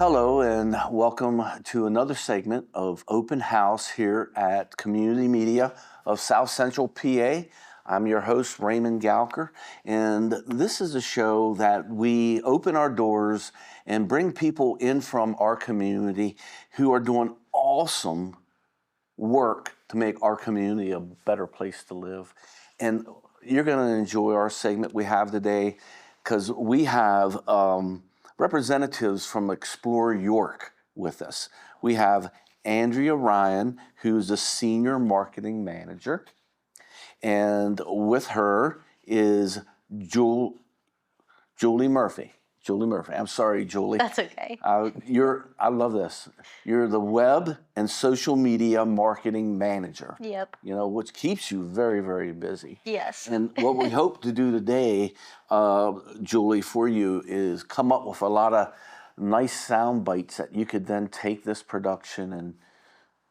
Hello, and welcome to another segment of Open House here at Community Media of South Central PA. I'm your host, Raymond Galker, and this is a show that we open our doors and bring people in from our community who are doing awesome work to make our community a better place to live. And you're going to enjoy our segment we have today because we have representatives from Explore York with us. We have Andrea Ryan, who's a senior marketing manager, and with her is Julie Murphy. Julie Murphy. I'm sorry, Julie. That's okay. I love this. You're the web and social media marketing manager. Yep. Which keeps you very, very busy. Yes. And what we hope to do today, Julie, for you is come up with a lot of nice sound bites that you could then take this production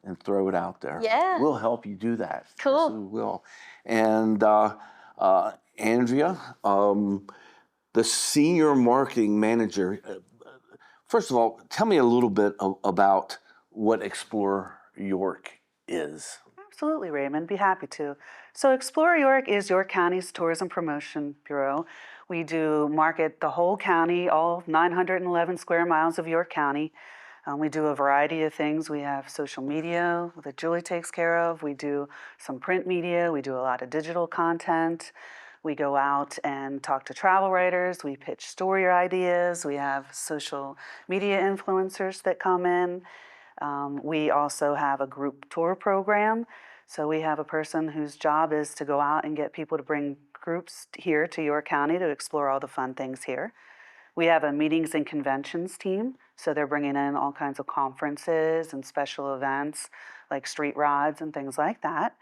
and throw it out there. Yeah. We'll help you do that. Cool. Yes, we will. And Andrea, the senior marketing manager. First of all, tell me a little bit about what Explore York is. Absolutely, Raymond. Be happy to. So Explore York is York County's tourism promotion bureau. We do market the whole county, all 911 square miles of York County. We do a variety of things. We have social media that Julie takes care of. We do some print media. We do a lot of digital content. We go out and talk to travel writers. We pitch story ideas. We have social media influencers that come in. We also have a group tour program. So we have a person whose job is to go out and get people to bring groups here to York County to explore all the fun things here. We have a meetings and conventions team. So they're bringing in all kinds of conferences and special events like street rides and things like that.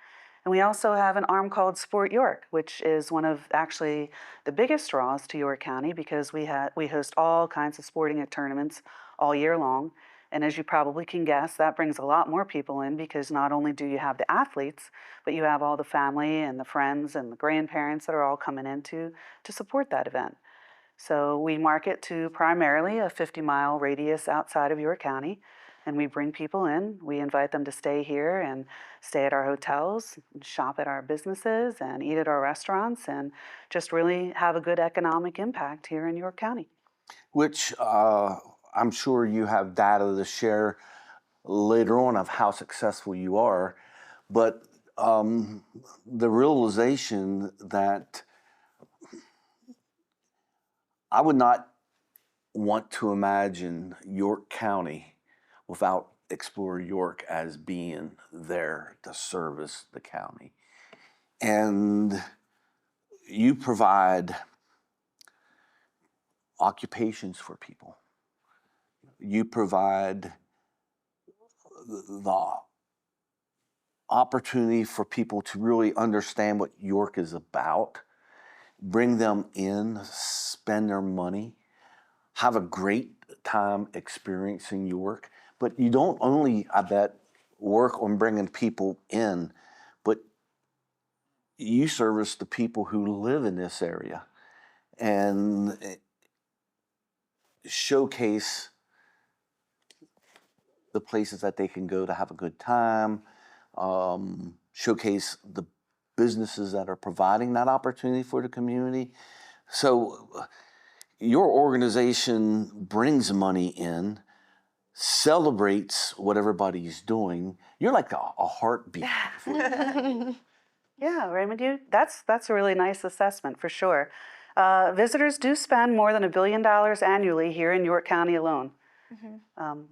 And we also have an arm called Sport York, which is one of actually the biggest draws to York County because we host all kinds of sporting tournaments all year long. And as you probably can guess, that brings a lot more people in because not only do you have the athletes, but you have all the family and the friends and the grandparents that are all coming in to support that event. So we market to primarily a 50-mile radius outside of York County. And we bring people in. We invite them to stay here and stay at our hotels, shop at our businesses, and eat at our restaurants, and just really have a good economic impact here in York County. Which I'm sure you have data to share later on of how successful you are, but the realization that I would not want to imagine York County without Explore York as being there to service the county. And you provide occupations for people. You provide the opportunity for people to really understand what York is about, bring them in, spend their money, have a great time experiencing York. But you don't only, I bet, work on bringing people in, but you service the people who live in this area and showcase the places that they can go to have a good time, showcase the businesses that are providing that opportunity for the community. So your organization brings money in, celebrates what everybody's doing. You're like a heartbeat. Yeah, Raymond, that's a really nice assessment for sure. Visitors do spend more than $1 billion annually here in York County alone. Mm-hmm.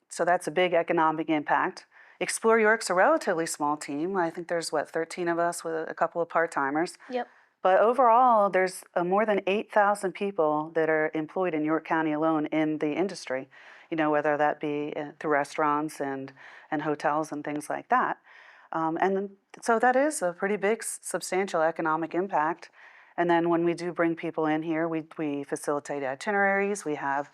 So that's a big economic impact. Explore York's a relatively small team. I think there's, 13 of us with a couple of part-timers. Yep. But overall, there's more than 8,000 people that are employed in York County alone in the industry, whether that be through restaurants and hotels and things like that. And so that is a pretty big, substantial economic impact. And then when we do bring people in here, we facilitate itineraries. We have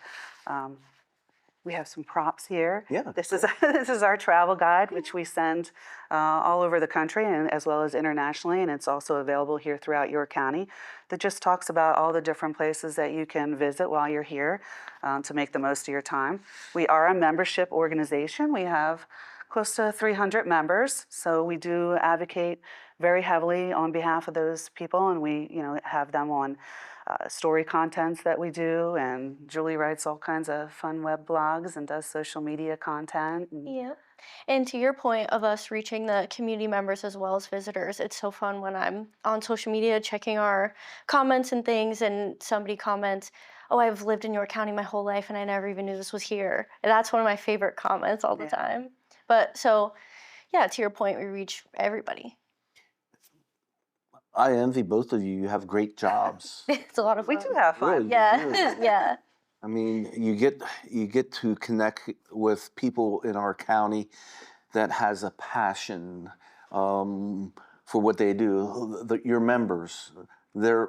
We have some props here. Yeah. This is this is our travel guide, which we send all over the country and as well as internationally, and it's also available here throughout York County. That just talks about all the different places that you can visit while you're here to make the most of your time. We are a membership organization. We have close to 300 members, so we do advocate very heavily on behalf of those people, and we have them on story contents that we do, and Julie writes all kinds of fun web blogs and does social media content. Yep. And to your point of us reaching the community members as well as visitors, it's so fun when I'm on social media checking our comments and things, and somebody comments, "Oh, I've lived in York County my whole life and I never even knew this was here." And that's one of my favorite comments all the Yeah. time. But so, yeah, to your point, we reach everybody. I envy both of you. You have great jobs. It's a lot of We fun. do have fun. Really, you Yeah, do. yeah. I mean, you get to connect with people in our county that has a passion for what they do. Your members, they're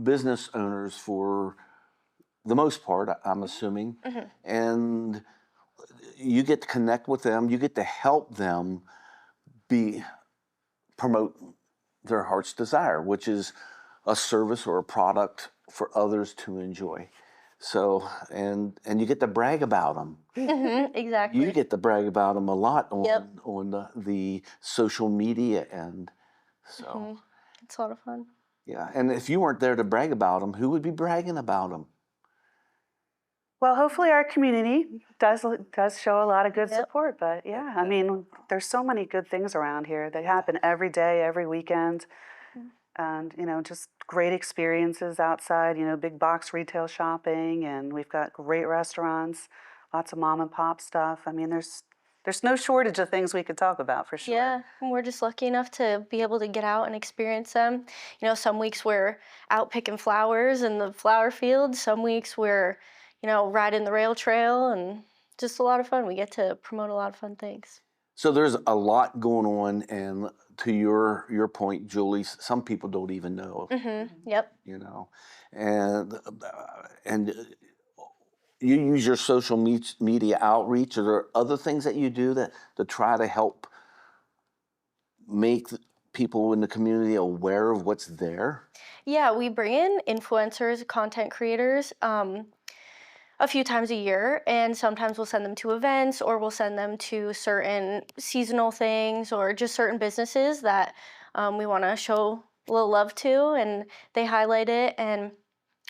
business owners for the most part, I'm assuming, and you get to connect with them. You get to help them be promote their heart's desire, which is a service or a product for others to enjoy. So, and you get to brag about them. Exactly. You get to brag about them a lot Yep. on the social media end. So, It's a lot of fun. yeah. And if you weren't there to brag about them, who would be bragging about them? Well, hopefully our community does show a lot of good Yep. support. But yeah, I mean, there's so many good things around here. They happen every day, every weekend, and just great experiences outside. Big box retail shopping, and we've got great restaurants, lots of mom and pop stuff. I mean, there's no shortage of things we could talk about for sure. Yeah, and we're just lucky enough to be able to get out and experience them. Some weeks we're out picking flowers in the flower field. Some weeks we're, riding the rail trail, and just a lot of fun. We get to promote a lot of fun things. So there's a lot going on, and to your point, Julie, some people don't even know. Yep. You know, and you use your social media outreach. Are there other things that you do that to try to help make people in the community aware of what's there? Yeah, we bring in influencers, content creators, a few times a year, and sometimes we'll send them to events or we'll send them to certain seasonal things or just certain businesses that we want to show a little love to, and they highlight it, and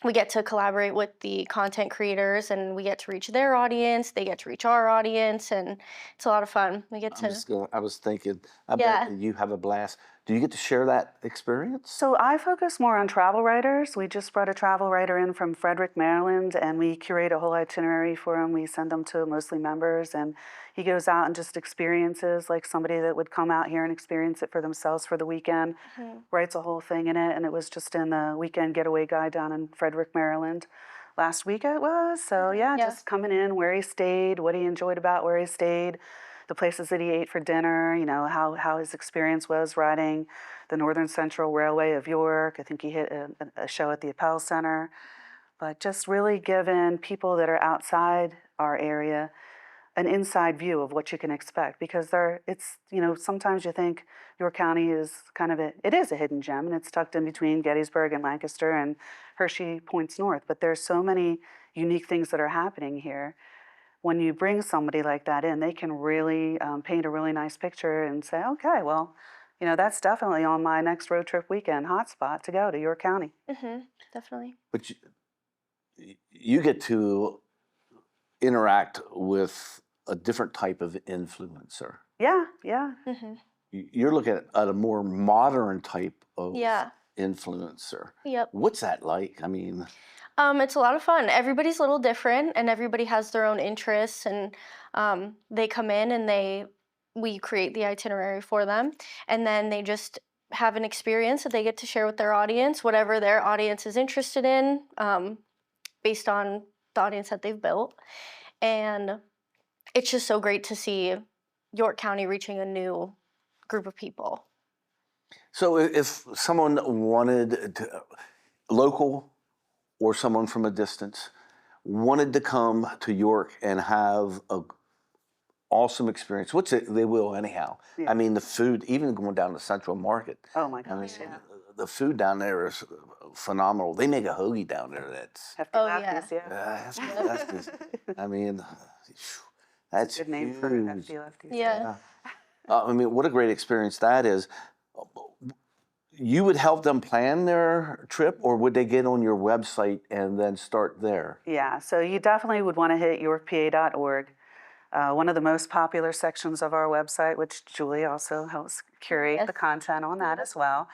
we get to collaborate with the content creators, and we get to reach their audience, they get to reach our audience, and it's a lot of fun. We get to I was thinking, I Yeah. bet you have a blast. Do you get to share that experience? So I focus more on travel writers. We just brought a travel writer in from Frederick, Maryland, and we curate a whole itinerary for him. We send them to mostly members, and he goes out and just experiences like somebody that would come out here and experience it for themselves for the weekend, writes a whole thing in it, and it was just in the weekend getaway guide down in Frederick, Maryland. Last week it was. So yeah, Yeah. just coming in, where he stayed, what he enjoyed about where he stayed, the places that he ate for dinner, how his experience was riding the Northern Central Railway of York. I think he hit a show at the Appel Center. But just really giving people that are outside our area an inside view of what you can expect, because sometimes you think York County is it is a hidden gem, and it's tucked in between Gettysburg and Lancaster and Hershey points north, but there's so many unique things that are happening here. When you bring somebody like that in, they can really paint a really nice picture and say, okay, well, that's definitely on my next road trip weekend hotspot to go to York County. Definitely. But you get to interact with a different type of influencer. Yeah, yeah. You're looking at a more modern type of Yeah. influencer. Yep. What's that like? I mean, It's a lot of fun. Everybody's a little different, and everybody has their own interests, and they come in and we create the itinerary for them, and then they just have an experience that they get to share with their audience, whatever their audience is interested in, based on the audience that they've built. And it's just so great to see York County reaching a new group of people. so if someone wanted to, local or someone from a distance wanted to come to York and have a awesome experience, which they will anyhow. Yeah. I mean, the food, even going down to Central Market. Oh my I mean, gosh, yeah. the food down there is phenomenal. They make a hoagie down there that's Hefty Oh, lefties, yeah. that's just, I mean, that's Good name for huge. hefty lefties. Yeah. I mean, what a great experience that is. You would help them plan their trip, or would they get on your website and then start there? Yeah, so you definitely would want to hit yorkpa.org. One of the most popular sections of our website, which Julie also helps curate the Yes. content on that as well.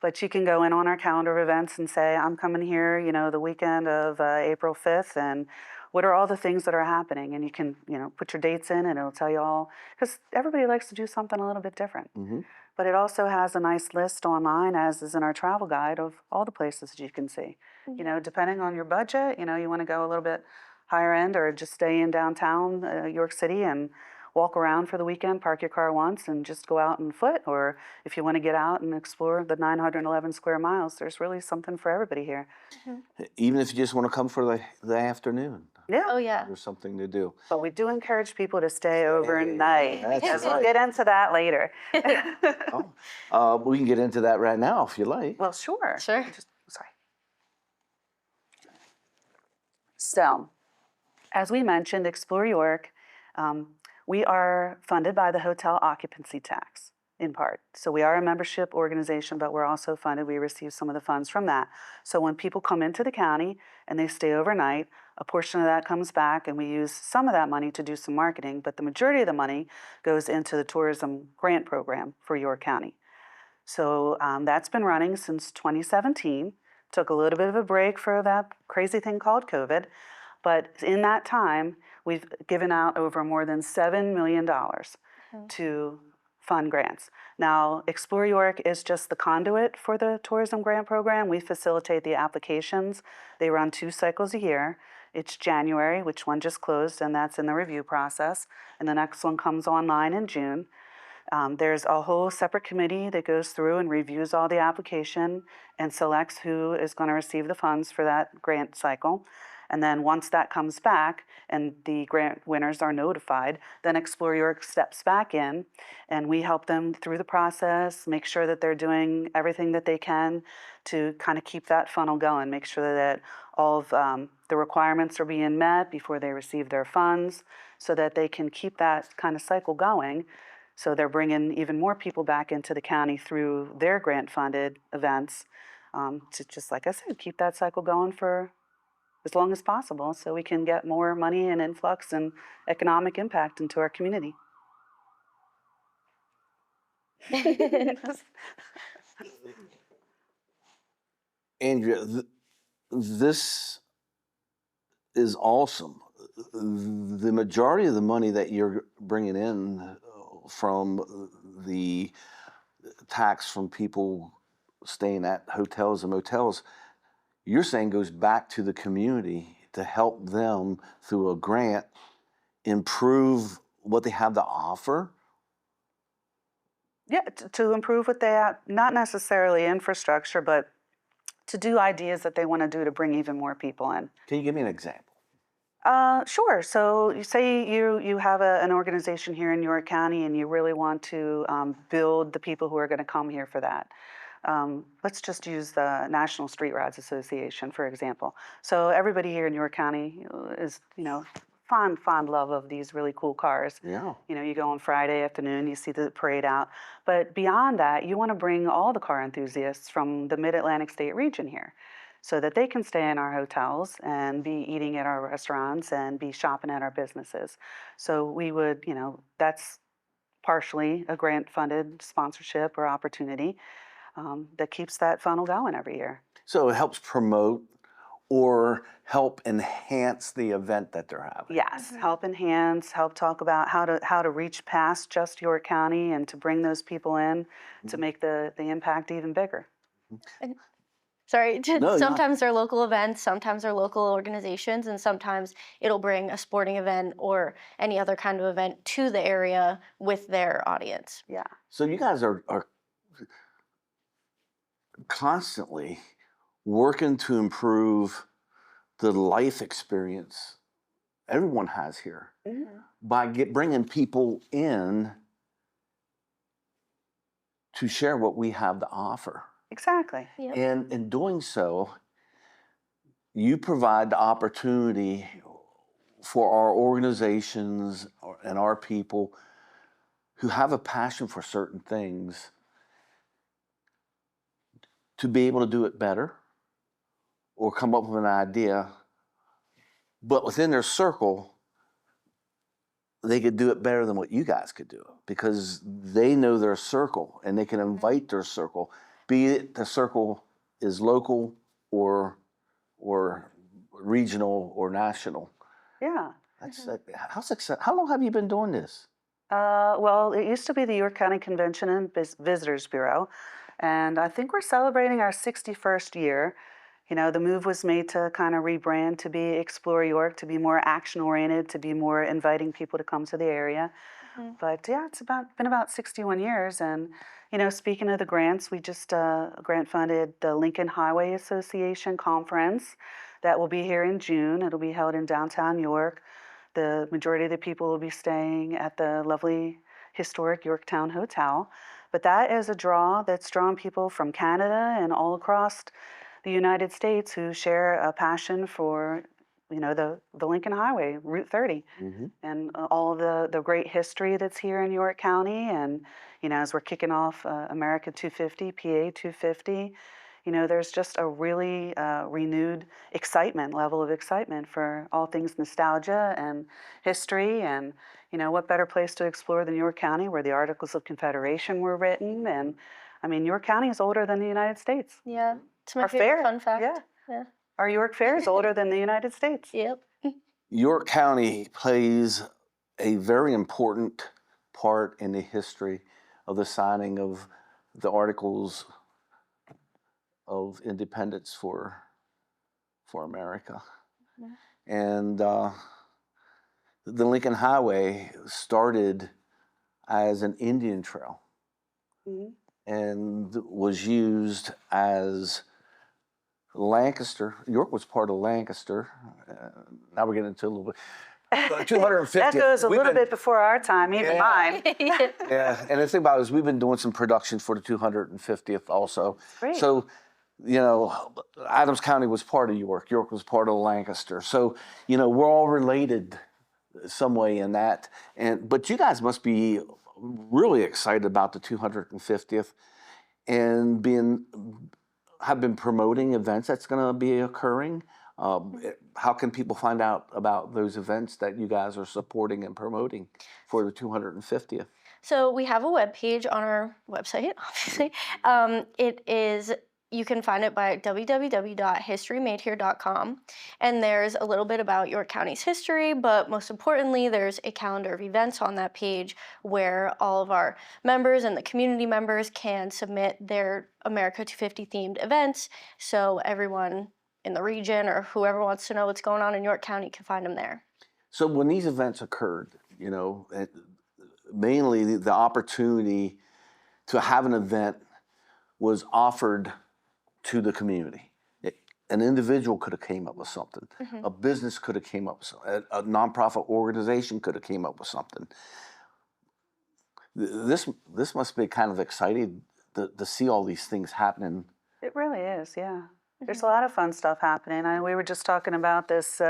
But you can go in on our calendar of events and say, I'm coming here, the weekend of April 5th, and what are all the things that are happening? And you can, put your dates in and it'll tell you all, because everybody likes to do something a little bit different. Mm-hmm. But it also has a nice list online, as is in our travel guide, of all the places that you can see. Depending on your budget, you want to go a little bit higher end or just stay in downtown York City and walk around for the weekend, park your car once and just go out on foot. Or if you want to get out and explore the 911 square miles, there's really something for everybody here. Even if you just want to come for the afternoon, Yeah. Oh, yeah. there's something to do. But we do encourage people to stay overnight, That's because we'll right. get into that later. We can get into that right now if you like. Well, sure. Sure. Sorry. So, as we mentioned, Explore York, we are funded by the hotel occupancy tax in part. So we are a membership organization, but we're also funded. We receive some of the funds from that. So when people come into the county and they stay overnight, a portion of that comes back, and we use some of that money to do some marketing, but the majority of the money goes into the tourism grant program for York County. So that's been running since 2017. Took a little bit of a break for that crazy thing called COVID. But in that time, we've given out over more than $7 million to fund grants. Now, Explore York is just the conduit for the tourism grant program. We facilitate the applications. They run 2 cycles a year. It's January, which one just closed, and that's in the review process. And the next one comes online in June. There's a whole separate committee that goes through and reviews all the application and selects who is going to receive the funds for that grant cycle. And then once that comes back and the grant winners are notified, then Explore York steps back in and we help them through the process, make sure that they're doing everything that they can to kind of keep that funnel going, make sure that all of the requirements are being met before they receive their funds so that they can keep that kind of cycle going. So they're bringing even more people back into the county through their grant-funded events to, just like I said, keep that cycle going for as long as possible so we can get more money and influx and economic impact into our community. Andrea, this is awesome. The majority of the money that you're bringing in from the tax from people staying at hotels and motels, you're saying goes back to the community to help them through a grant improve what they have to offer. Yeah, to improve what they have, not necessarily infrastructure, but to do ideas that they want to do to bring even more people in. Can you give me an example? Sure. So you say you have an organization here in York County and you really want to build the people who are going to come here for that. Let's just use the National Street Rods Association, for example. So everybody here in York County is, fond love of these really cool cars. Yeah. You go on Friday afternoon, you see the parade out. But beyond that, you want to bring all the car enthusiasts from the Mid-Atlantic State region here so that they can stay in our hotels and be eating at our restaurants and be shopping at our businesses. So we would, that's partially a grant-funded sponsorship or opportunity that keeps that funnel going every year. So it helps promote or help enhance the event that they're having. Yes, help enhance, help talk about how to reach past just York County and to bring those people in to make the impact even bigger. Sorry, No, sometimes they're local events, sometimes they're local organizations, and sometimes it'll bring a sporting event or any other kind of event to the area with their audience. Yeah. So you guys are constantly working to improve the life experience everyone has here by bringing people in to share what we have to offer. Exactly. Yep. And in doing so, you provide the opportunity for our organizations and our people who have a passion for certain things to be able to do it better or come up with an idea, but within their circle, they could do it better than what you guys could do because they know their circle and they can invite their circle, be it the circle is local or regional or national. Yeah. That's how long have you been doing this? Well, it used to be the York County Convention and Visitors Bureau, and I think we're celebrating our 61st year. You know, the move was made to kind of rebrand to be Explore York, to be more action oriented, to be more inviting people to come to the area. But yeah, it's been about 61 years. And you know, speaking of the grants, we just grant funded the Lincoln Highway Association conference that will be here in June. It'll be held in downtown York. The majority of the people will be staying at the lovely historic Yorktown Hotel. But that is a draw that's drawn people from Canada and all across the United States who share a passion for, you know, the Lincoln Highway, Route 30, and all of the great history that's here in York County. And, you know, as we're kicking off America 250, PA 250, you know, there's just a really renewed level of excitement for all things nostalgia and history. And, you know, what better place to explore than York County, where the Articles of Confederation were written? And, I mean, York County is older than the United States. Yeah. It's my Our favorite fair, fun fact. yeah. Yeah. Our York Fair is older than the United States. Yep. York County plays a very important part in the history of the signing of the Articles of Independence for America. And the Lincoln Highway started as an Indian trail and was used as Lancaster. York was part of Lancaster. Now we're getting into a little bit. 250. That goes a little bit before our time, even mine. Yeah, and the thing about it is we've been doing some production for the 250th also. Great. So, you know, Adams County was part of York. York was part of Lancaster. So, you know, we're all related some way in that. But you guys must be really excited about the 250th and have been promoting events that's going to be occurring. How can people find out about those events that you guys are supporting and promoting for the 250th? So we have a webpage on our website, obviously. You can find it by www.historymadehere.com. And there's a little bit about York County's history, but most importantly, there's a calendar of events on that page where all of our members and the community members can submit their America 250 themed events. So everyone in the region or whoever wants to know what's going on in York County can find them there. So when these events occurred, you know, mainly the opportunity to have an event was offered to the community. An individual could have came up with something. A business could have came up with something. A nonprofit organization could have came up with something. This must be kind of exciting to see all these things happening. It really is, yeah. There's a lot of fun stuff happening. We were just talking about this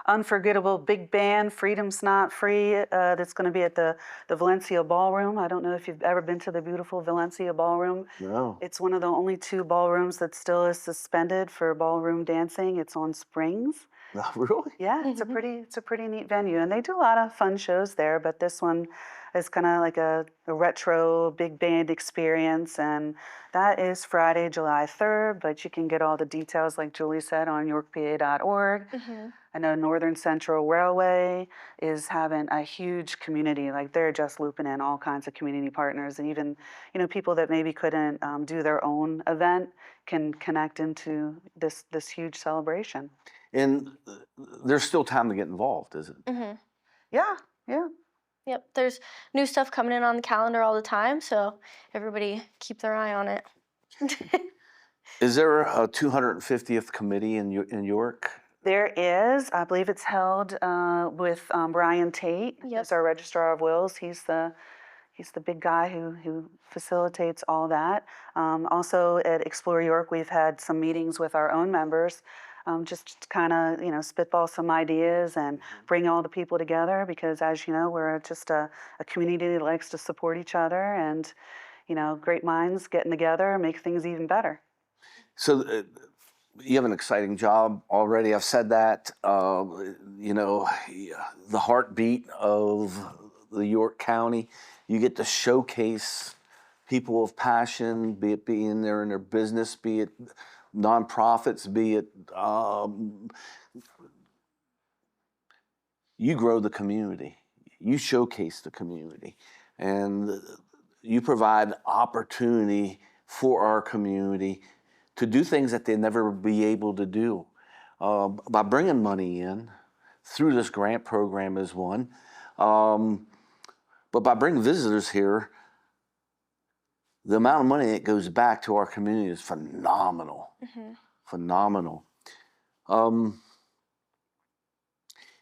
unforgettable big band, Freedom's Not Free, that's going to be at the Valencia Ballroom. I don't know if you've ever been to the beautiful Valencia Ballroom. No. It's one of the only 2 ballrooms that still is suspended for ballroom dancing. It's on springs. No, really? Yeah, it's a pretty neat venue, and they do a lot of fun shows there. But this one is kind of like a retro big band experience, and that is Friday, July 3rd. But you can get all the details, like Julie said, on yorkpa.org. I know Northern Central Railway is having a huge community, like they're just looping in all kinds of community partners, and even, you know, people that maybe couldn't do their own event can connect into this huge celebration. And there's still time to get involved, is it? Yeah, yeah. Yep, there's new stuff coming in on the calendar all the time, so everybody keep their eye on it. Is there a 250th committee in York There is, I believe it's held with Brian Tate, Yep. who's our Registrar of Wills. He's the big guy who facilitates all that. Also at Explore York, we've had some meetings with our own members, just to kind of spitball some ideas and bring all the people together. Because as you know, we're just a community that likes to support each other, and great minds getting together make things even better. So you have an exciting job already. I've said that. The heartbeat of the York County. You get to showcase people of passion, be it being there in their business, be it nonprofits, be it you grow the community, you showcase the community, and you provide opportunity for our community to do things that they never be able to do by bringing money in through this grant program is one, but by bringing visitors here, the amount of money that goes back to our community is phenomenal. Phenomenal.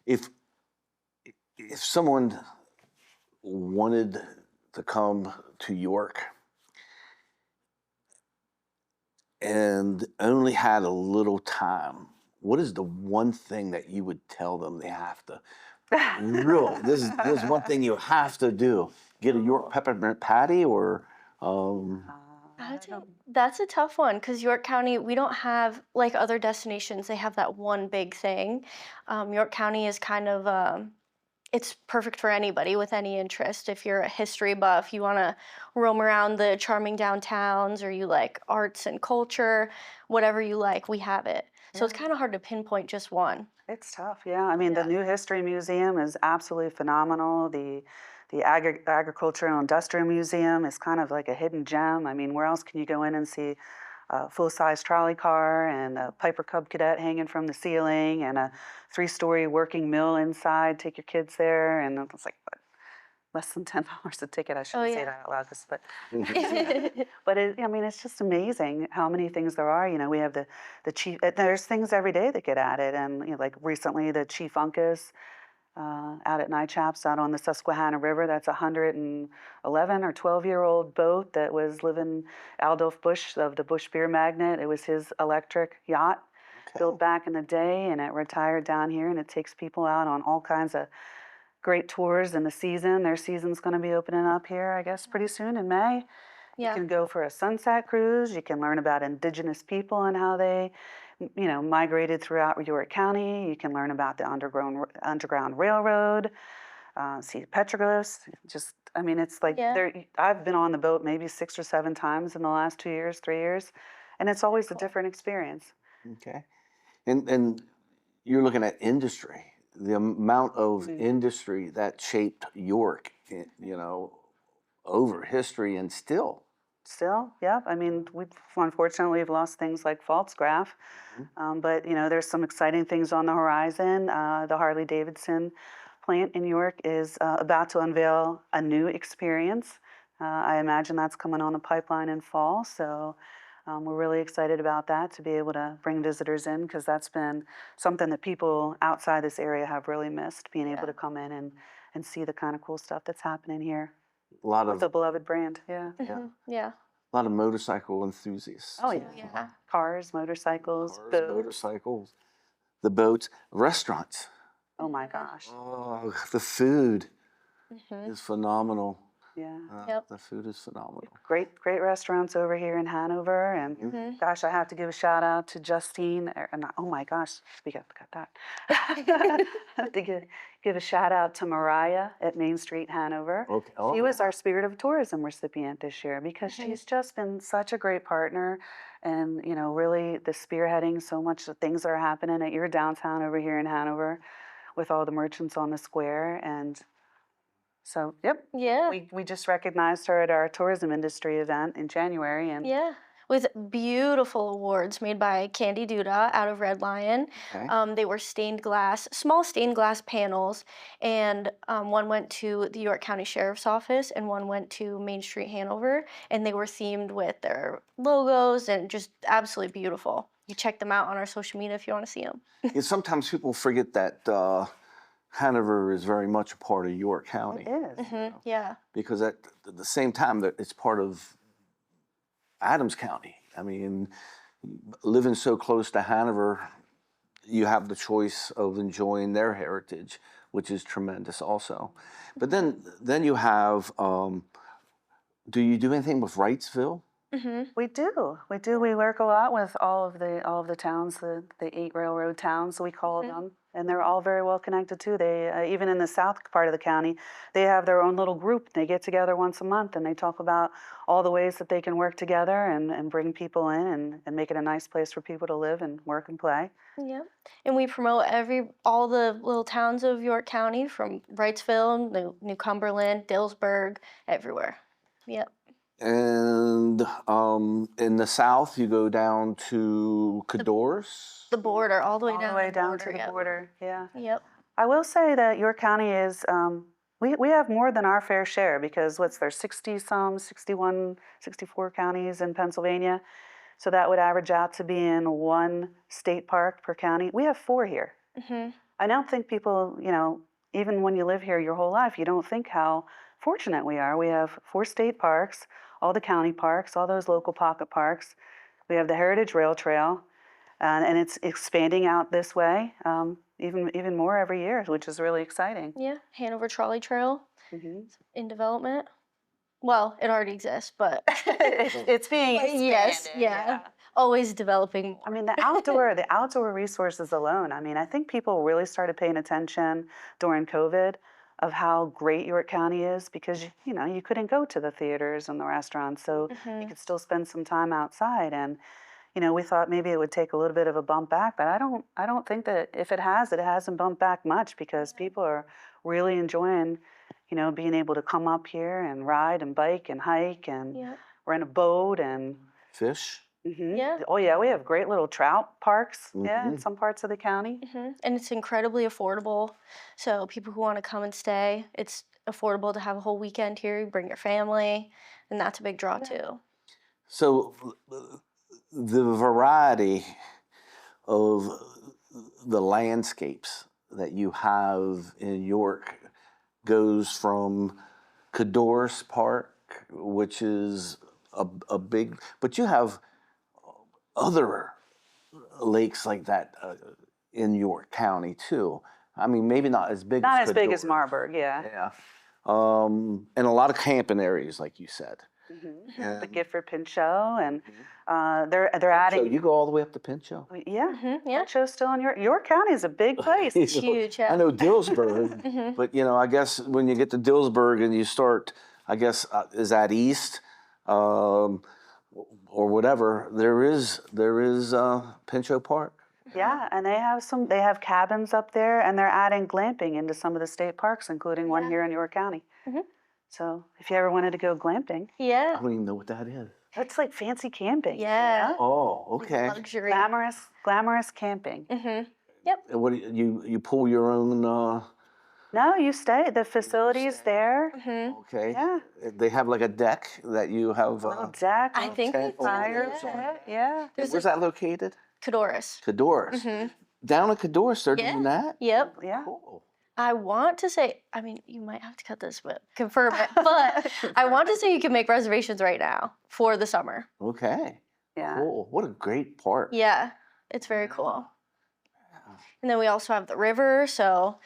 If someone wanted to come to York and only had a little time, what is the one thing that you would tell them they have to really, this is one thing you have to do? Get a York peppermint patty or That's a tough one because York County, we don't have like other destinations. They have that one big thing. York County is kind of it's perfect for anybody with any interest. If you're a history buff, you want to roam around the charming downtowns, or you like arts and culture, whatever you like, we have it. So it's kind of hard to pinpoint just one. It's tough, yeah. I mean, the new history museum is absolutely phenomenal. The agricultural and industrial museum is kind of like a hidden gem. I mean, where else can you go in and see a full-size trolley car and a Piper Cub Cadet hanging from the ceiling and a three-story working mill inside? Take your kids there, and it's like what, less than $10 a ticket. I shouldn't say that out loud, but I mean, it's just amazing how many things there are. We have the chief. There's things every day that get added, and like recently the Chief Uncas out at Nychaps out on the Susquehanna River. That's a 111 or 12-year-old boat that was living Adolph Busch of the Busch Beer Magnet. It was his electric yacht built back in the day, and it retired down here, and it takes people out on all kinds of great tours in the season. Their season's going to be opening up here, I guess, pretty soon in May. You can go for a sunset cruise. You can learn about indigenous people and how they, migrated throughout York County. You can learn about the Underground Railroad, see petroglyphs. I mean, it's like I've been on the boat maybe 6 or 7 times in the last 2 years, 3 years, and it's always a different experience. Okay, and you're looking at industry. The amount of industry that shaped York, over history and still. Yeah. I mean, unfortunately we've lost things like Pfaltzgraff, but there's some exciting things on the horizon. The Harley Davidson plant in York is about to unveil a new experience. I imagine that's coming on the pipeline in fall, so we're really excited about that, to be able to bring visitors in, because that's been something that people outside this area have really missed, being able to come in and see the kind of cool stuff that's happening here. A lot With of the beloved brand, yeah. Yeah. a lot of motorcycle enthusiasts. Oh yeah. Yeah. Cars, motorcycles, boats. Motorcycles, the boats, restaurants. Oh my gosh. Oh, the food is phenomenal. Yeah. The food is phenomenal. Great restaurants over here in Hanover, and gosh, I have to give a shout out to Justine. Oh my gosh, we got that. I have to give a shout out to Mariah at Main Street, Hanover. Okay. She was our Spirit of Tourism recipient this year, because she's just been such a great partner, and really the spearheading so much of things that are happening at your downtown over here in Hanover, with all the merchants on the square. And so, yep. Yeah. We just recognized her at our tourism industry event in January, and Yeah. With beautiful awards made by Candy Duda out of Red Lion. Okay. They were small stained glass panels, and one went to the York County Sheriff's Office and one went to Main Street Hanover, and they were themed with their logos and just absolutely beautiful. You check them out on our social media if you want to see them. Yeah, sometimes people forget that Hanover is very much a part of York County. It is. Yeah. Because at the same time that it's part of Adams County. I mean, living so close to Hanover, you have the choice of enjoying their heritage, which is tremendous also. But then you have, do you do anything with Wrightsville? We do. We do. We work a lot with all of the towns, the 8 railroad towns we call them, and they're all very well connected too. They even in the south part of the county, they have their own little group. They get together once a month and they talk about all the ways that they can work together and bring people in and make it a nice place for people to live and work and play. Yep. And we promote all the little towns of York County, from Wrightsville, New Cumberland, Dillsburg, everywhere. Yep. And in the south, you go down to Cadorus. The border, all the way All down the way down border, to the yep. border. Yeah. Yep. I will say that York County is, we have more than our fair share because what's there, 60 some, 61, 64 counties in Pennsylvania. So that would average out to being 1 state park per county. We have 4 here. I don't think people, even when you live here your whole life, you don't think how fortunate we are. We have 4 state parks, all the county parks, all those local pocket parks. We have the Heritage Rail Trail, and it's expanding out this way, even more every year, which is really exciting. Yeah. Hanover Trolley Trail in development. Well, it already exists, but It's being expanded. yes, yeah. Always developing more. I mean, the outdoor resources alone. I mean, I think people really started paying attention during COVID of how great York County is because you couldn't go to the theaters and the restaurants, so you could still spend some time outside. And we thought maybe it would take a little bit of a bump back, but I don't think that if it hasn't bumped back much because people are really enjoying, being able to come up here and ride and bike and hike and rent a boat and Fish. Yeah. Oh yeah, we have great little trout parks. Yeah, in some parts of the county. And it's incredibly affordable. So people who want to come and stay, it's affordable to have a whole weekend here. You bring your family, and that's a big draw too. So the variety of the landscapes that you have in York goes from Cadorus Park, which is a big, but you have other lakes like that in York County too. I mean, maybe not as big Not as as big as Cadorus. Marburg, yeah. Yeah. And a lot of camping areas, like you said. The Gifford Pinchot, and they're So adding. you go all the way up to Pinchot? Yeah, Yeah. Pinchot's still in York County is a big place. It's huge, yeah. I know Dillsburg, but I guess when you get to Dillsburg and you start, I guess is that east, or whatever. There is Pinchot Park. Yeah, and they have cabins up there, and they're adding glamping into some of the state parks, including one here in York County. So if you ever wanted to go glamping, I Yeah. don't even know what that is. that's like fancy camping. Yeah. Oh, okay. Luxury. Glamorous camping. And what do you pull your own? No, you stay. The facility's there. Okay. Yeah. They have like a deck that you have. Little deck. I think tent they fire over pit. Yeah. Where's that located? Cadorus. Cadorus. Down in Cadorus, they're doing that. Yep. Yeah. Cool. I want to say, I mean, you might have to cut this, but confirm it. But I want to say you can make reservations right now for the summer. Okay. Yeah. Cool. What a great park. Yeah, it's very cool. And then we also have the river. So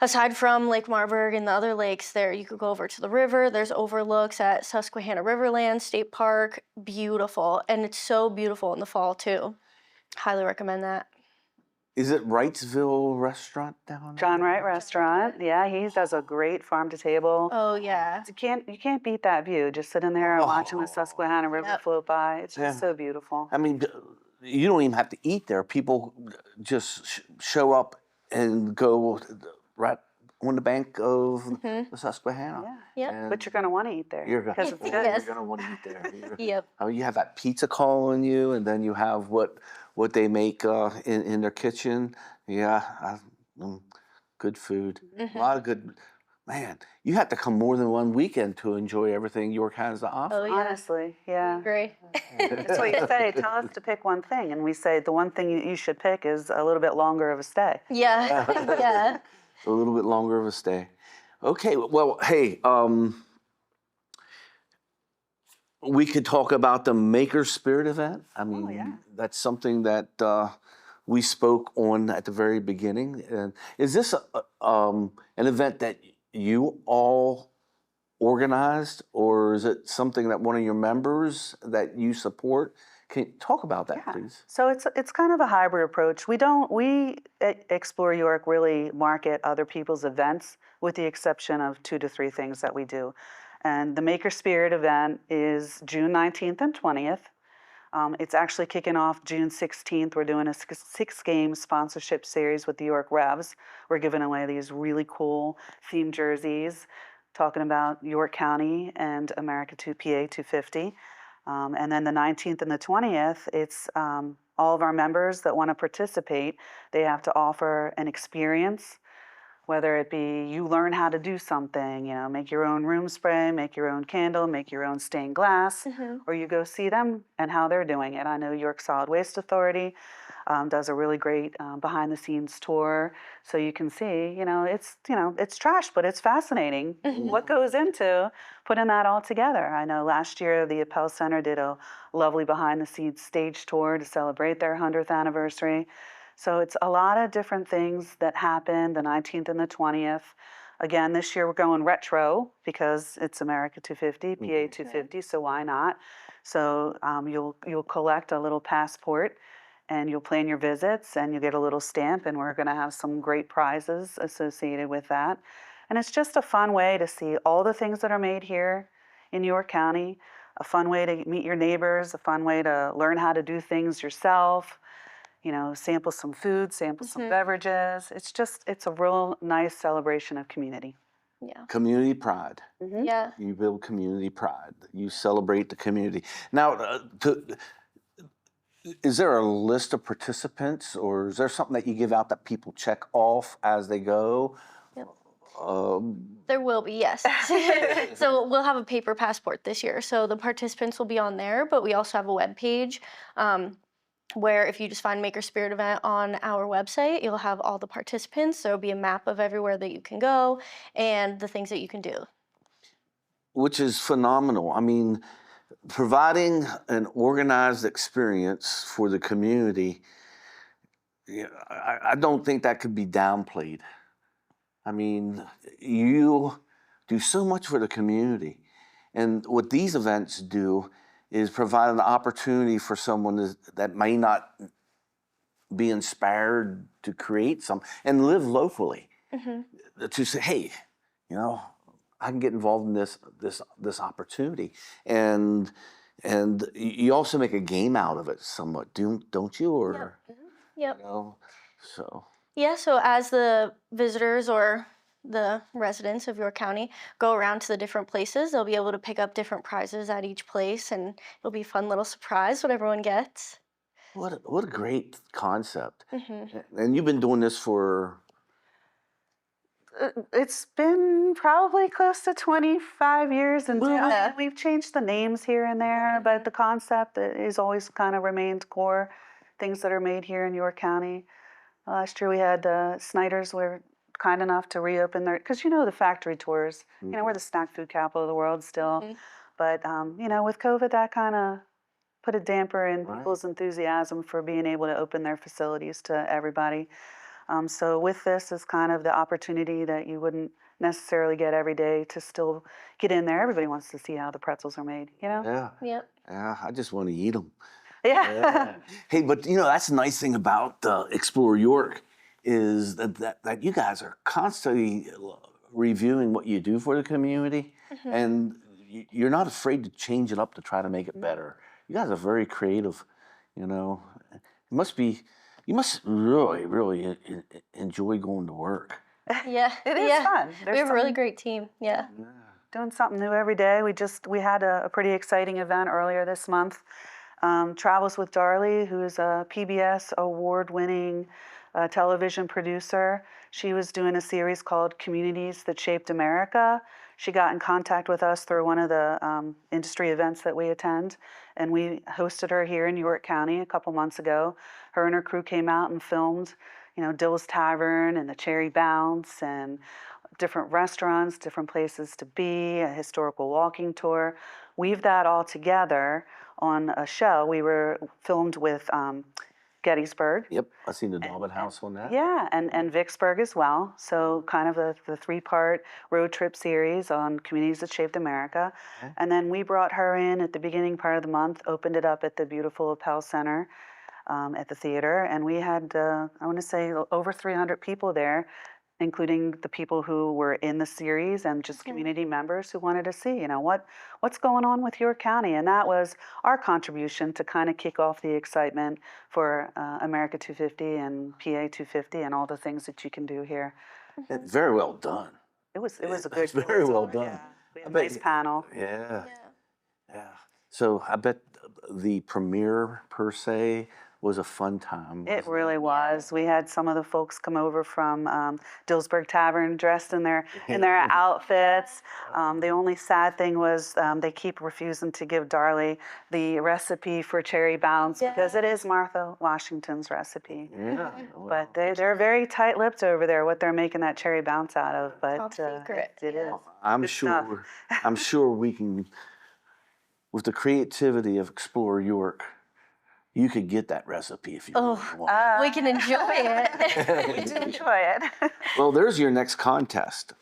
aside from Lake Marburg and the other lakes there, you could go over to the river. There's overlooks at Susquehanna Riverland State Park. Beautiful. And it's so beautiful in the fall too. Highly recommend that. Is it Wrightsville Restaurant down there? John Wright Restaurant. Yeah, he does a great farm to table. Oh, yeah. You can't beat that view. Just sitting there and watching the Susquehanna River float by. It's just so beautiful. I mean, you don't even have to eat there. People just show up and go right on the bank of the Susquehanna. Yeah. Yep. But you're going to want to eat there. Because it's good. Yes. You're gonna want to eat there. Yep. I mean, you have that pizza calling you, and then you have what they make in their kitchen. Yeah, good food. A lot of good man, you have to come more than one weekend to enjoy everything York has to Oh offer. yeah, Honestly, yeah. agree. That's what you say. Tell us to pick one thing, and we say the one thing you should pick is a little bit longer of a stay. Yeah, yeah. A little bit longer of a stay. Okay, well, hey, we could talk about the Maker Spirit event. I mean, yeah. that's something that we spoke on at the very beginning. And is this an event that you all organized, or is it something that one of your members that you support? Can you talk about that, Yeah. please? So it's kind of a hybrid approach. We at Explore York really market other people's events with the exception of 2 to 3 things that we do. And the Maker Spirit event is June 19th and 20th. It's actually kicking off June 16th. We're doing a 6-game sponsorship series with the York Revs. We're giving away these really cool themed jerseys talking about York County and America 2PA 250. And then the 19th and the 20th, it's all of our members that want to participate. They have to offer an experience, whether it be you learn how to do something, make your own room spray, make your own candle, make your own stained glass, or you go see them and how they're doing it. I know York Solid Waste Authority does a really great behind the scenes tour, so you can see, it's trash, but it's fascinating what goes into putting that all together. I know last year the Appel Center did a lovely behind the scenes stage tour to celebrate their 100th anniversary. So it's a lot of different things that happen the 19th and the 20th. Again, this year we're going retro because it's America 250, PA 250, so why not? So you'll collect a little passport and you'll plan your visits and you get a little stamp, and we're going to have some great prizes associated with that. And it's just a fun way to see all the things that are made here in York County, a fun way to meet your neighbors, a fun way to learn how to do things yourself, sample some food, sample some beverages. It's a real nice celebration of community. Yeah. Community pride. Yeah. You build community pride. You celebrate the community. Now, is there a list of participants, or is there something that you give out that people check off as they go? Yep. Um, There will be, yes. So we'll have a paper passport this year. So the participants will be on there, but we also have a web page where if you just find Maker Spirit event on our website, you'll have all the participants. There'll be a map of everywhere that you can go and the things that you can do. which is phenomenal. I mean, providing an organized experience for the community, I don't think that could be downplayed. I mean, you do so much for the community. And what these events do is provide an opportunity for someone that may not be inspired to create some and live locally to say, hey, I can get involved in this opportunity. And you also make a game out of it somewhat, don't you? Or Yep. so Yeah, so as the visitors or the residents of York County go around to the different places, they'll be able to pick up different prizes at each place, and it'll be a fun little surprise what everyone gets. what a great concept. Mm-hmm. And you've been doing this for It's been probably close to 25 years, and we've changed the names here and there, but the concept is always kind of remained core. Things that are made here in York County. Last year we had Snyder's were kind enough to reopen their, because the factory tours. We're the snack food capital of the world still, but with COVID that kind of put a damper in people's enthusiasm for being able to open their facilities to everybody. So with this is kind of the opportunity that you wouldn't necessarily get every day to still get in there. Everybody wants to see how the pretzels are made, Yeah. Yep. Yeah, I just want to eat them. Yeah. Hey, but that's the nice thing about Explore York is that you guys are constantly reviewing what you do for the community, and you're not afraid to change it up to try to make it better. You guys are very creative. It must be you must really, really enjoy going to work. Yeah. It is fun. We have a really great team. Yeah. Doing something new every day. We had a pretty exciting event earlier this month. Travels with Darlie, who's a PBS award-winning television producer. She was doing a series called Communities That Shaped America. She got in contact with us through one of the industry events that we attend, and we hosted her here in York County a couple months ago. Her and her crew came out and filmed, Dill's Tavern and the Cherry Bounce and different restaurants, different places to be, a historical walking tour. Weave that all together on a show. We were filmed with Gettysburg. Yep, I seen the Dalvin House on that. Yeah, and Vicksburg as well. So kind of the three-part road trip series on communities that shaped America. Okay. And then we brought her in at the beginning part of the month, opened it up at the beautiful Appel Center at the theater, and we had, I want to say, over 300 people there, including the people who were in the series and just community members who wanted to see, what's going on with your county. And that was our contribution to kind of kick off the excitement for America 250 and PA 250 and all the things that you can do here. Very well done. It was a good. It's very well done. Yeah, we had I a bet nice you- panel. Yeah, Yeah. yeah. So I bet the premiere per se was a fun time. It really was. We had some of the folks come over from Dillsburg Tavern dressed in their outfits. The only sad thing was they keep refusing to give Darlie the recipe for cherry bounce because it is Martha Washington's recipe. Yeah. But they're very tight-lipped over there, what they're making that cherry bounce out of. But Top secret, it is. I'm Good stuff. sure. I'm sure we can, with the creativity of Explore York, you could get that recipe if you really want. We can enjoy it. We do enjoy it. Well, there's your next contest.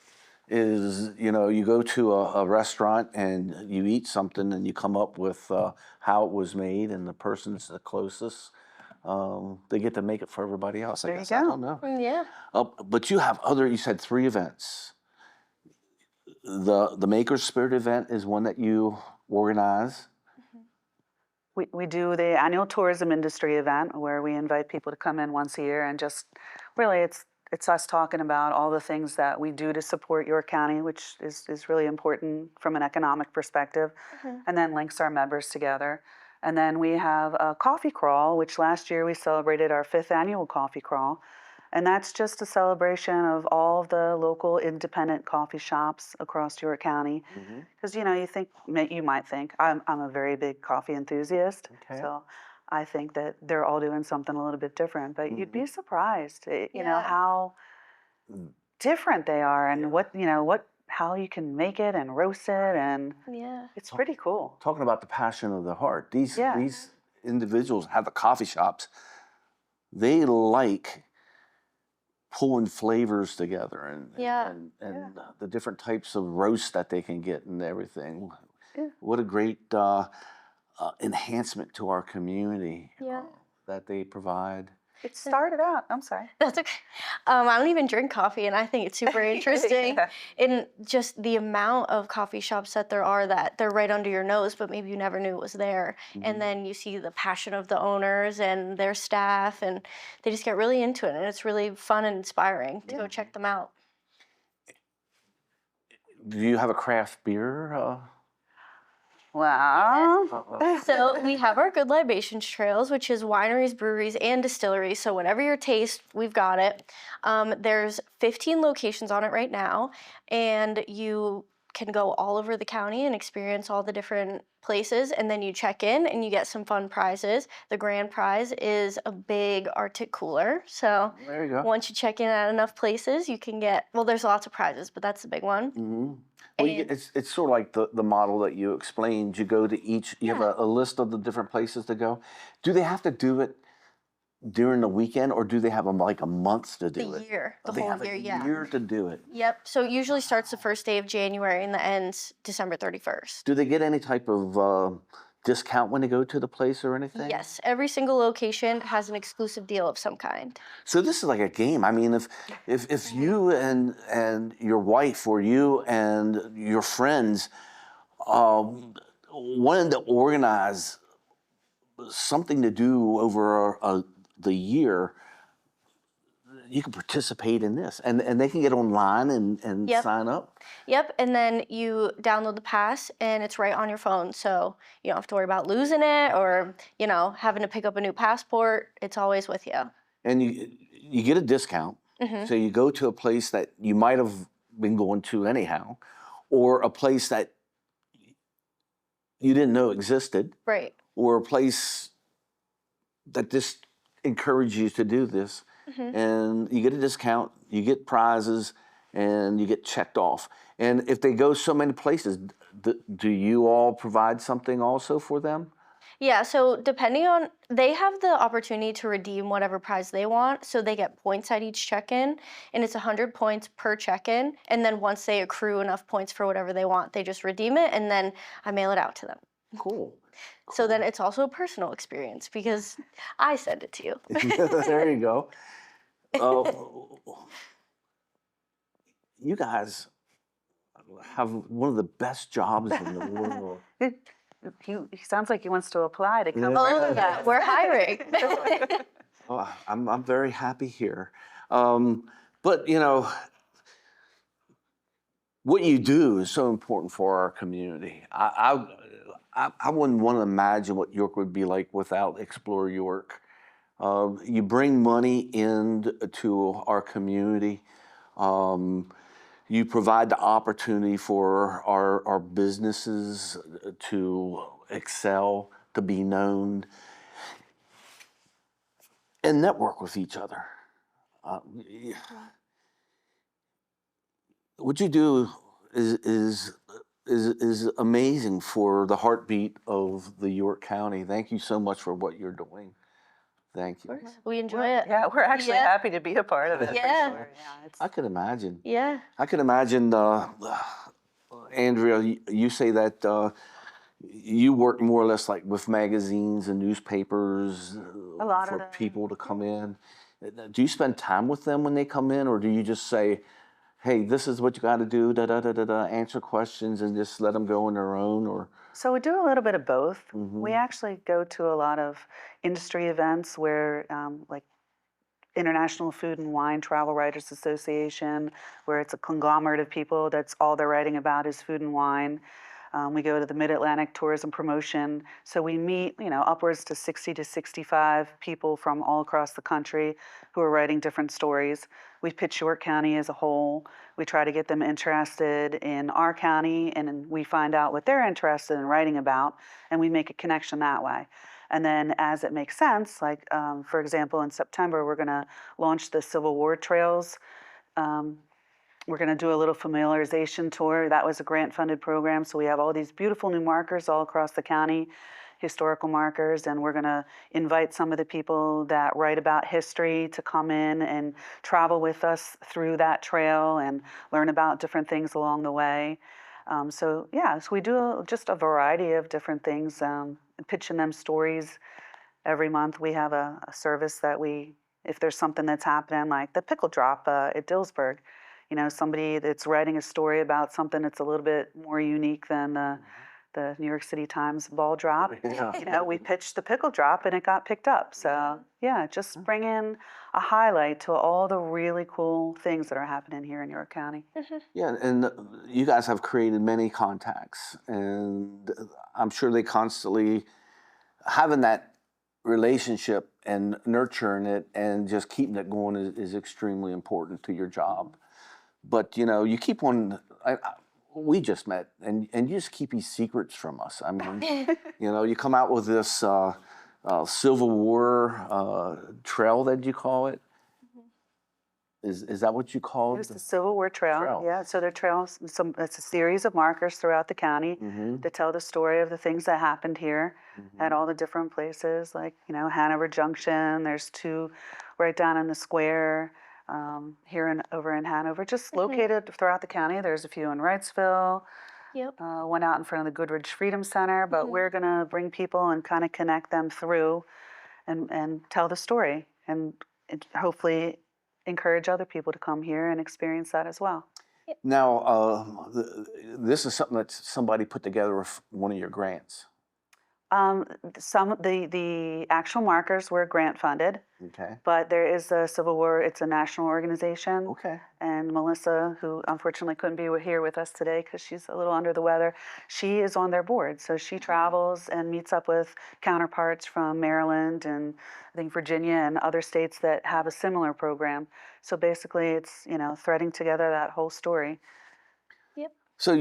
Is you go to a restaurant and you eat something and you come up with how it was made and the person's the closest. They get to make it for everybody else. There I you guess I go. don't know. Yeah. But you have other. You said 3 events. The Maker's Spirit event is one that you organize. We do the annual tourism industry event where we invite people to come in once a year and just really it's us talking about all the things that we do to support York County, which is really important from an economic perspective, and then links our members together. And then we have a coffee crawl, which last year we celebrated our 5th annual coffee crawl. And that's just a celebration of all of the local independent coffee shops across York County. Because you might think I'm a very big coffee enthusiast, Okay. so I think that they're all doing something a little bit different. But you'd be surprised, Yeah. how different they are, and how you can make it and roast it, and Yeah. it's pretty cool. Talking about the passion of the heart. These Yeah. these individuals have the coffee shops. They like pulling flavors together and Yeah. the different types of roast that they can get and everything. Yeah. What a great enhancement to our community Yeah. that they provide. It started out. I'm sorry. That's okay. I don't even drink coffee, and I think it's super interesting. Yeah. And just the amount of coffee shops that there are that they're right under your nose, but maybe you never knew it was there. And then you see the passion of the owners and their staff, and they just get really into it, and it's really fun and inspiring to go check them out. Do you have a craft beer? Wow. So we have our Good Libations Trails, which is wineries, breweries, and distilleries. So whatever your taste, we've got it. There's 15 locations on it right now, and you can go all over the county and experience all the different places, and then you check in and you get some fun prizes. The grand prize is a big Arctic cooler. So There you go. once you check in at enough places, you can get, well, there's lots of prizes, but that's the big one. Mm-hmm. Well, And- it's sort of like the model that you explained. You go to each, you have a list of the different places to go. Do they have to do it during the weekend, or do they have like a month to do The it? year, the They whole have year, a yeah. year to do it. Yep. So it usually starts the first day of January and the ends December 31st. Do they get any type of discount when they go to the place or anything? Yes, every single location has an exclusive deal of some kind. So this is like a game. I mean, if you and your wife or you and your friends wanted to organize something to do over the year, you can participate in this, and they can get online and Yep. sign up. Yep, and then you download the pass and it's right on your phone. So you don't have to worry about losing it or, having to pick up a new passport. It's always with you. And you get a discount. Hmm. So you go to a place that you might have been going to anyhow, or a place that you didn't know existed, Right. or a place that just encourages you to do this. Hmm. And you get a discount, you get prizes, and you get checked off. And if they go so many places, do you all provide something also for them? Yeah, so they have the opportunity to redeem whatever prize they want. So they get points at each check-in, and it's 100 points per check-in. And then once they accrue enough points for whatever they want, they just redeem it, and then I mail it out to them. Cool. So then it's also a personal experience because I send it to you. There you go. You guys have one of the best jobs in the world. He sounds like he wants to apply to come. Oh, yeah, we're hiring. Oh, I'm very happy here. But what you do is so important for our community. I wouldn't want to imagine what York would be like without Explore York. You bring money into our community. You provide the opportunity for our businesses to excel, to be known, and network with each other. What you do is amazing for the heartbeat of the York County. Thank you so much for what you're doing. Thank you. We enjoy it. Yeah, we're actually Yeah. happy to be a part of it. for Yeah. sure. Yeah, it's, I could imagine. Yeah. I could imagine, Andrea, you say that you work more or less like with magazines and newspapers A lot of for them. people to come in. Do you spend time with them when they come in, or do you just say, hey, this is what you got to do, da da da da da, answer questions and just let them go on their own? Or So we do a little bit of both. We actually go to a lot of industry events where, like International Food and Wine Travel Writers Association, where it's a conglomerate of people that's all they're writing about is food and wine. We go to the Mid-Atlantic Tourism Promotion. So we meet, upwards to 60 to 65 people from all across the country who are writing different stories. We pitch York County as a whole. We try to get them interested in our county, and then we find out what they're interested in writing about, and we make a connection that way. And then as it makes sense, like for example, in September, we're going to launch the Civil War Trails. We're going to do a little familiarization tour. That was a grant-funded program, so we have all these beautiful new markers all across the county, historical markers, and we're going to invite some of the people that write about history to come in and travel with us through that trail and learn about different things along the way. So we do just a variety of different things, pitching them stories. Every month we have a service that if there's something that's happening, like the pickle drop at Dillsburg, somebody that's writing a story about something that's a little bit more unique than the New York City Times ball drop. Yeah. We pitched the pickle drop and it got picked up. So just bring in a highlight to all the really cool things that are happening here in York County. Yeah, and you guys have created many contacts, and I'm sure they constantly having that relationship and nurturing it and just keeping it going is extremely important to your job. But you keep on. We just met, and you just keep these secrets from us. I mean, you come out with this Civil War trail that you call it. Is that what you call It's it? the Civil War Trail. Yeah, so they're trails. It's a series of markers throughout the county that tell the story of the things that happened here at all the different places, like Hanover Junction. There's two right down in the square over in Hanover, just located throughout the county. There's a few in Wrightsville. Yep. One out in front of the Goodrich Freedom Center. But we're gonna bring people and kind of connect them through, and tell the story, and hopefully encourage other people to come here and experience that as well. Now, this is something that somebody put together with one of your grants. Some the actual markers were grant funded, Okay. but there is a Civil War. It's a national organization. Okay. And Melissa, who unfortunately couldn't be here with us today because she's a little under the weather, she is on their board. So she travels and meets up with counterparts from Maryland and I think Virginia and other states that have a similar program. So basically, it's threading together that whole story. Yep. So,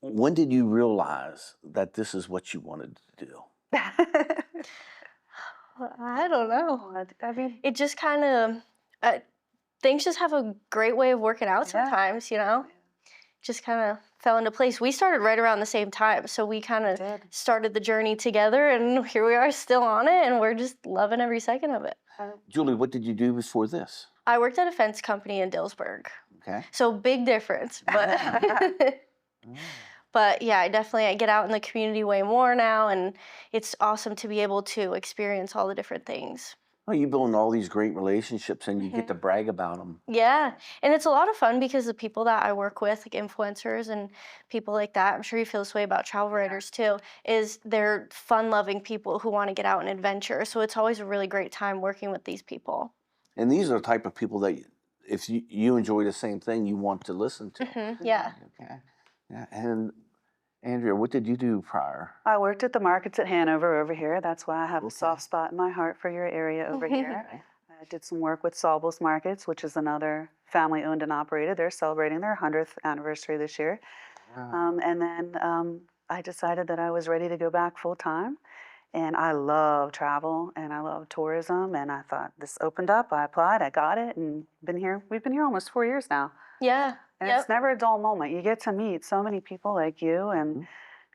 when did you realize that this is what you wanted to do? Well, I don't know. I mean, It just kind of, things just have a great way of working out Yeah. sometimes, Just kind of fell into place. We started right around the same time, so we kind of did. started the journey together, and here we are still on it, and we're just loving every second of it. Julie, what did you do before this? I worked at a fence company in Dillsburg, Okay. so big difference, but but yeah, I get out in the community way more now, and it's awesome to be able to experience all the different things. Well, you build all these great relationships and you get to brag about them. Yeah, and it's a lot of fun because the people that I work with, like influencers and people like that, I'm sure you feel this way about travel writers too, is they're fun-loving people who want to get out and adventure. So it's always a really great time working with these people. And these are the type of people that if you enjoy the same thing, you want to listen to. Yeah. Okay. Yeah. And Andrea, what did you do prior? I worked at the markets at Hanover over here. That's why I have a Okay. soft spot in my heart for your area over here. I did some work with Saul's Markets, which is another family owned and operated. They're celebrating their 100th anniversary this year. And then I decided that I was ready to go back full time. And I love travel and I love tourism. And I thought this opened up. I applied, I got it, and been here. We've been here almost 4 years now. Yeah. And Yep. it's never a dull moment. You get to meet so many people like you and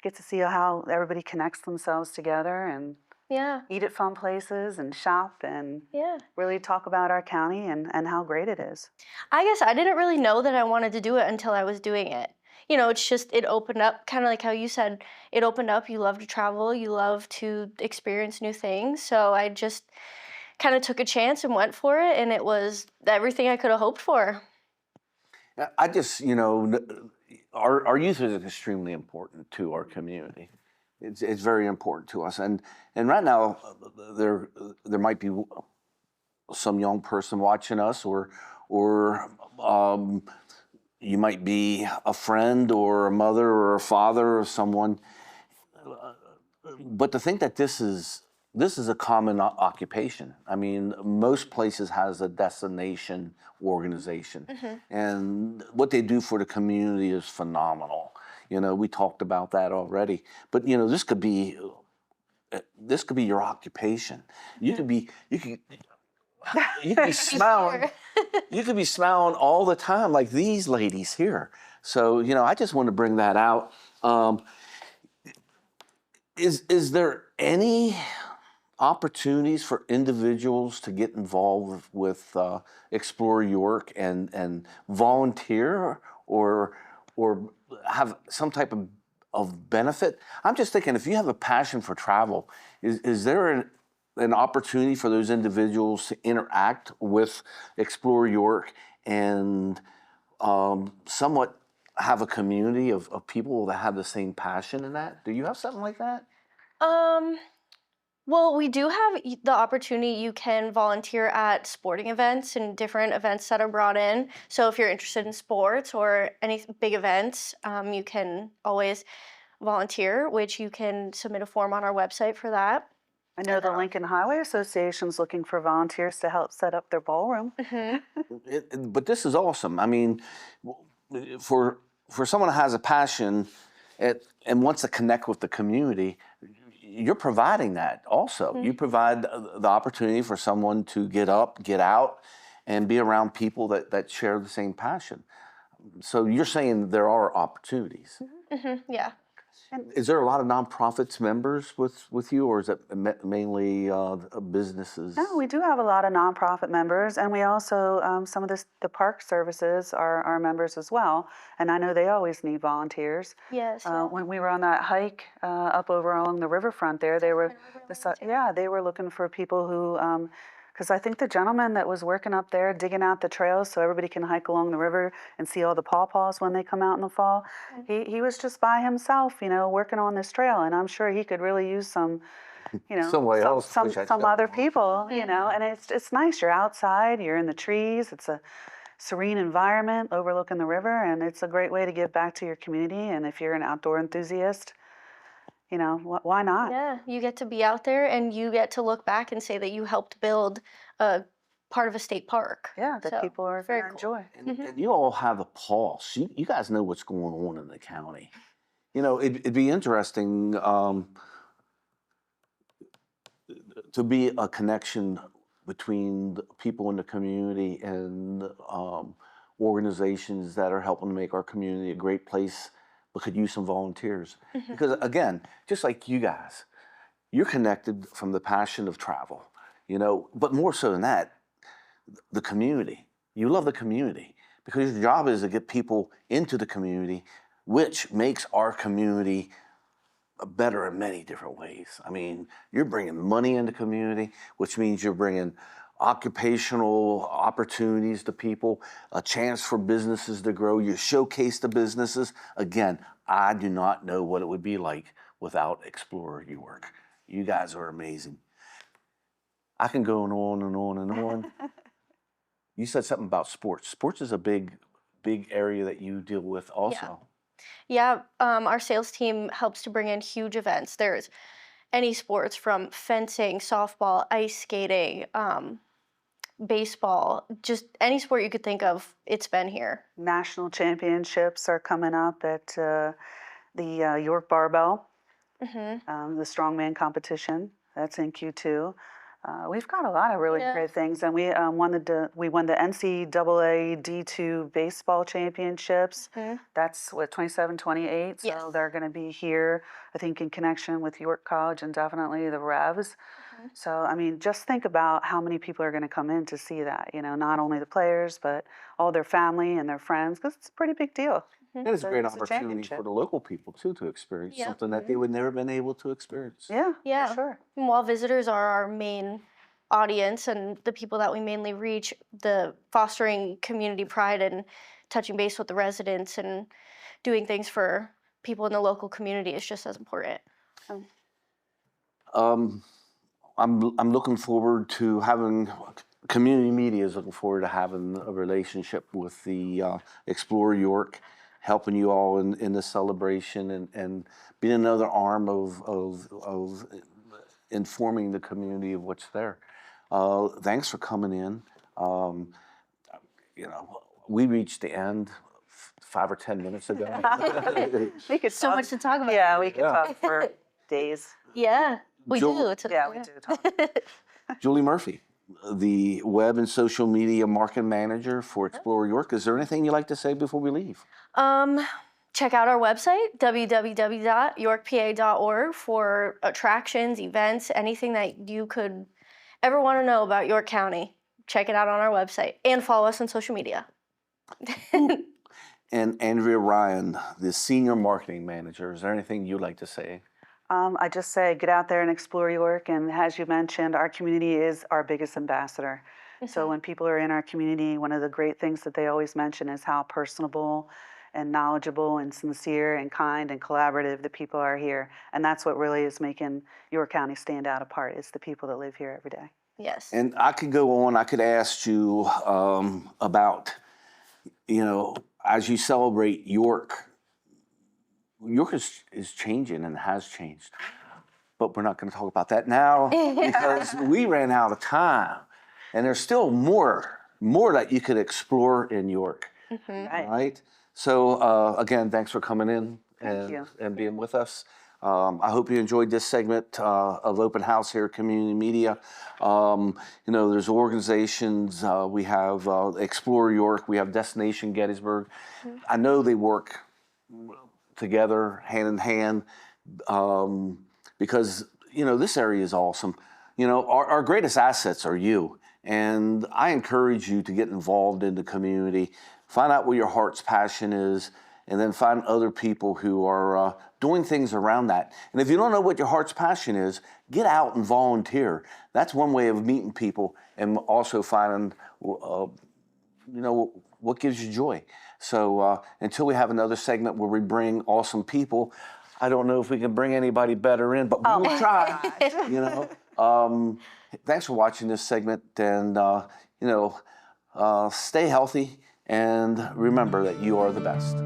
get to see how everybody connects themselves together and Yeah. eat at fun places and shop and Yeah. really talk about our county and how great it is. I guess I didn't really know that I wanted to do it until I was doing it. It's just, it opened up, kind of like how you said, it opened up. You love to travel, you love to experience new things. So I just kind of took a chance and went for it, and it was everything I could have hoped for. I just, our youth is extremely important to our community. It's very important to us, and right now there might be some young person watching us, or you might be a friend or a mother or a father or someone. But to think that this is a common occupation. I mean, most places has a destination organization, and what they do for the community is phenomenal. We talked about that already. But this could be your occupation. You could be smiling. You could be smiling all the time, like these ladies here. So I just want to bring that out. Is there any opportunities for individuals to get involved with Explore York and volunteer or have some type of benefit? I'm just thinking, if you have a passion for travel, is there an opportunity for those individuals to interact with Explore York and somewhat have a community of people that have the same passion in that? Do you have something like that? Well, we do have the opportunity. You can volunteer at sporting events and different events that are brought in. So if you're interested in sports or any big events, you can always volunteer, which you can submit a form on our website for that. I know the Lincoln Highway Association's looking for volunteers to help set up their ballroom. But this is awesome. I mean, for someone who has a passion and wants to connect with the community, you're providing that also. You provide the opportunity for someone to get up, get out, and be around people that share the same passion. So you're saying there are opportunities. Yeah. Is there a lot of nonprofits members with you, or is it mainly businesses? No, we do have a lot of nonprofit members, and we also, some of the park services are members as well. And I know they always need volunteers. Yes. Yeah. When we were on that hike up over along the riverfront there, they were, they were looking for people who Because I think the gentleman that was working up there digging out the trails so everybody can hike along the river and see all the pawpaws when they come out in the fall, he was just by himself, working on this trail. And I'm sure he could really use some, Somebody else push that some trail other along. people, and it's nice. You're outside, you're in the trees. It's a serene environment overlooking the river, and it's a great way to give back to your community. And if you're an outdoor enthusiast, why not? Yeah, you get to be out there and you get to look back and say that you helped build a part of a state park. Yeah, that So, people are very going to cool. enjoy. And you all have a pulse. You guys know what's going on in the county. It'd be interesting to be a connection between the people in the community and organizations that are helping to make our community a great place, but could use some volunteers. Because again, just like you guys, you're connected from the passion of travel, but more so than that, the community. You love the community because your job is to get people into the community, which makes our community better in many different ways. I mean, you're bringing money into community, which means you're bringing occupational opportunities to people, a chance for businesses to grow. You showcase the businesses. Again, I do not know what it would be like without Explorer York. You guys are amazing. I can go on and on and on. You said something about sports. Sports is a big area that you deal with also. Yeah, our sales team helps to bring in huge events. There's any sports from fencing, softball, ice skating, baseball, just any sport you could think of, it's been here. National championships are coming up at the York Barbell, the strongman competition. That's in Q2. We've got a lot of really great things, and we won the NCAA D2 baseball championships. That's what 27, 28. So Yes. they're going to be here, I think, in connection with York College and definitely the Revs. So I mean, just think about how many people are going to come in to see that. Not only the players, but all their family and their friends, because it's a pretty big deal. And it's a great It's a opportunity championship. for the local people too to experience Yeah. something that they would never been able to experience. Yeah, Yeah. for sure. And while visitors are our main audience and the people that we mainly reach, the fostering community pride and touching base with the residents and doing things for people in the local community is just as important. I'm looking forward to having community media is looking forward to having a relationship with the Explore York, helping you all in this celebration and being another arm of informing the community of what's there. Thanks for coming in. We reached the end 5 or 10 minutes ago. We could So talk- much to talk about. Yeah, we could Yeah. talk for days. Yeah, we Joel- do. It's Yeah, we do talk. Julie Murphy, the web and social media marketing manager for Explore York. Is there anything you'd like to say before we leave? Check out our website, www.yorkpa.org, for attractions, events, anything that you could ever want to know about York County. Check it out on our website and follow us on social media. And Andrea Ryan, the senior marketing manager. Is there anything you'd like to say? I just say get out there and explore York. And as you mentioned, our community is our biggest ambassador. So when people are in our community, one of the great things that they always mention is how personable and knowledgeable and sincere and kind and collaborative the people are here. And that's what really is making York County stand out apart. It's the people that live here every day. Yes. And I could go on. I could ask you about, as you celebrate York, York is changing and has changed. But we're not going to talk about that now because we ran out of time. And there's still more that you could explore in York. Right. Right? So again, thanks for coming in you. and being with us. I hope you enjoyed this segment of Open House here at Community Media. There's organizations. We have Explore York. We have Destination Gettysburg. I know they work together, hand in hand, because this area is awesome. Our greatest assets are you, and I encourage you to get involved in the community, find out what your heart's passion is, and then find other people who are doing things around that. And if you don't know what your heart's passion is, get out and volunteer. That's one way of meeting people and also finding, what gives you joy. So until we have another segment where we bring awesome people, I don't know if we can bring anybody better in, but we will try. Thanks for watching this segment, and stay healthy, and remember that you are the best.